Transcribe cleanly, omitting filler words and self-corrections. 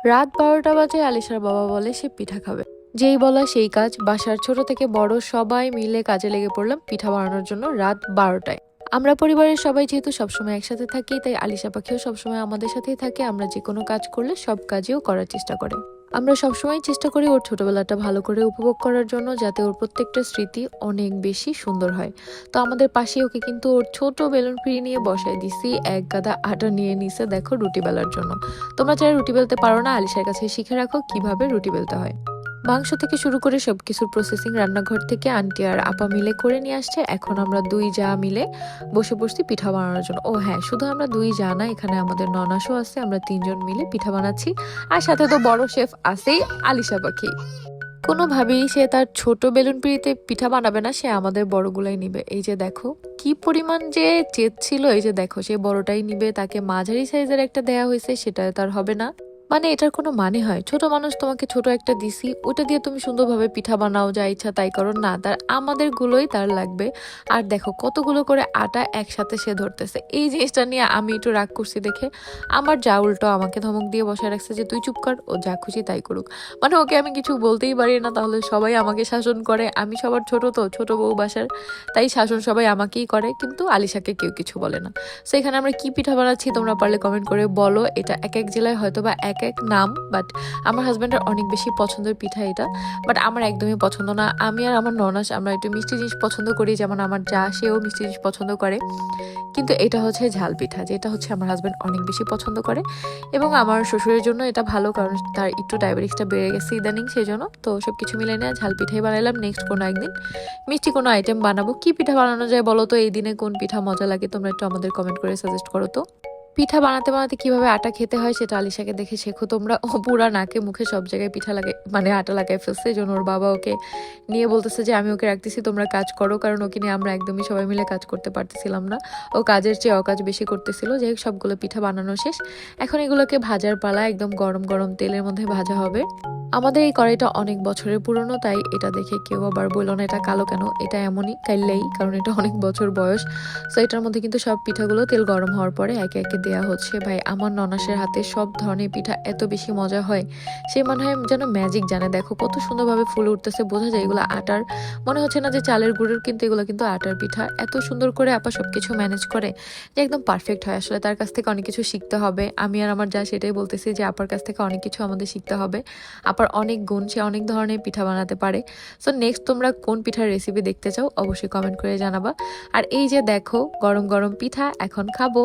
রাত ১২টা বাজে আলিশার বাবা বলে সে পিঠা খাবে। যেই বলা সেই কাজ, বাসার ছোট থেকে বড় সবাই মিলে কাজে লেগে পড়লাম পিঠা বানানোর জন্য রাত ১২টায়। আমরা পরিবারের সবাই যেহেতু সবসময় একসাথে থাকি, তাই আলিশা পাখিও সবসময় আমাদের সাথেই থাকে। আমরা যে কোনো কাজ করলে সব কাজেও করার চেষ্টা করে। আমরা সবসময় চেষ্টা করি ওর ছোটবেলাটা ভালো করে উপভোগ করার জন্য, যাতে ওর প্রত্যেকটা স্মৃতি অনেক বেশি সুন্দর হয়। তো আমাদের পাশে ওকে কিন্তু ওর ছোট বেলুন পিড়ি নিয়ে বসায় দিছি, এক গাদা আটা নিয়ে নিছে দেখো রুটি বেলার জন্য। তোমরা যারা রুটি বেলতে পারো না, আলিশার কাছে শিখে রাখো কিভাবে রুটি বেলতে হয়। মাংস থেকে শুরু করে সবকিছুর প্রসেসিং রান্নাঘর থেকে আন্টি আর আপা মিলে করে নিয়ে আসছে। এখন আমরা দুই যা মিলে বসে পড়ছি পিঠা বানানোর জন্য। ও হ্যাঁ, শুধু আমরা দুই যা না, এখানে আমাদের ননাসও আছে। আমরা তিনজন মিলে পিঠা বানাচ্ছি। আর সাথে তো বড় শেফ আছেই, আলিশা পাখি। কোনোভাবেই সে তার ছোট বেলুন পিঁড়িতে পিঠা বানাবে না, সে আমাদের বড়গুলাই নিবে। এই যে দেখো কি পরিমাণ যে জেদ ছিল, এই যে দেখো সে বড়টাই নিবে, তাকে মাঝারি সাইজের একটা দেয়া হয়েছে, সেটা তার হবে না। মানে এটার কোনো মানে হয়? ছোট মানুষ, তোমাকে ছোট একটা দিছি, ওটা দিয়ে তুমি সুন্দরভাবে পিঠা বানাও, যা ইচ্ছা তাই করো না, তার আমাদের গুলোই তার লাগবে। আর দেখো কতগুলো করে আটা একসাথে সে ধরতেছে। এই জিনিসটা নিয়ে আমি একটু রাগ করছি দেখে আমার যা উল্টো আমাকে ধমক দিয়ে বসায় রাখছে যে তুই চুপ কর, ও যা খুশি তাই করুক। মানে ওকে আমি কিছু বলতেই পারি না, তাহলে সবাই আমাকে শাসন করে। আমি সবার ছোট, তো ছোট বউ বাসার, তাই শাসন সবাই আমাকেই করে, কিন্তু আলিশাকে কেউ কিছু বলে না। সো এখানে আমরা কি পিঠা বানাচ্ছি তোমরা পারলে কমেন্ট করে বলো। এটা এক এক জেলায় হয়তো বা এক এক নাম, বাট আমার হাজব্যান্ডের অনেক বেশি পছন্দের পিঠা এটা, বাট আমার একদমই পছন্দ না। আমি আর আমার ননাস আমরা একটু মিষ্টি জিনিস পছন্দ করি, যেমন আমার যা, সেও মিষ্টি জিনিস পছন্দ করে। কিন্তু এটা হচ্ছে ঝাল পিঠা, যেটা হচ্ছে আমার হাজব্যান্ড অনেক বেশি পছন্দ করে। এবং আমার শ্বশুরের জন্য এটা ভালো, কারণ তার একটু ডায়াবেটিসটা বেড়ে গেছে ইদানিং, সেই জন্য। তো সব কিছু মিলে নিয়ে ঝাল পিঠাই বানাইলাম। নেক্সট কোনো একদিন মিষ্টি কোনো আইটেম বানাবো। কি পিঠা বানানো যায় বলো তো? এই দিনে কোন পিঠা মজা লাগে তোমরা একটু আমাদের কমেন্ট করে সাজেস্ট করো তো। পিঠা বানাতে বানাতে কিভাবে আটা খেতে হয় সেটা আলিশাকে দেখে শেখো তোমরা। ও পুরা নাকে মুখে সব জায়গায় পিঠা লাগে, মানে আটা লাগাই ফেলছে। এই জন্য ওর বাবা ওকে নিয়ে বলতেছে যে আমি ওকে রাখতেছি, তোমরা কাজ করো, কারণ ওকে নিয়ে আমরা একদমই সবাই মিলে কাজ করতে পারতেছিলাম না। ও কাজের চেয়ে অকাজ বেশি করতেছিল। যাই হোক, সবগুলো পিঠা বানানো শেষ। এখন এগুলোকে ভাজার পালা, একদম গরম গরম তেলের মধ্যে ভাজা হবে। আমাদের এই কড়াইটা অনেক বছরের পুরনো, তাই এটা দেখে কেউ আবার বললো না এটা কালো কেন, এটা এমনই কাইলেই, কারণ এটা অনেক বছর বয়স। সো এটার মধ্যে কিন্তু সব পিঠাগুলো তেল গরম হওয়ার পরে একে একে দেওয়া হচ্ছে। ভাই, আমার ননাসের হাতে সব ধরনের পিঠা এত বেশি মজা হয়, সে মনে হয় যেন ম্যাজিক জানে। দেখো কত সুন্দরভাবে ফুলে উঠতেছে, বোঝা যায় এগুলো আটার, মনে হচ্ছে না যে চালের গুঁড়োর, কিন্তু এগুলো কিন্তু আটার পিঠা। এত সুন্দর করে আপা সবকিছু ম্যানেজ করে যে একদম পারফেক্ট হয়। আসলে তার কাছ থেকে অনেক কিছু শিখতে হবে। আমি আর আমার যা সেটাই বলতেছি যে আপার কাছ থেকে অনেক কিছু আমাদের শিখতে হবে। আপার অনেক গুণ, সে অনেক ধরনের পিঠা বানাতে পারে। সো নেক্সট তোমরা কোন পিঠার রেসিপি দেখতে চাও অবশ্যই কমেন্ট করে জানাবা। আর এই যে দেখো গরম গরম পিঠা, এখন খাবো।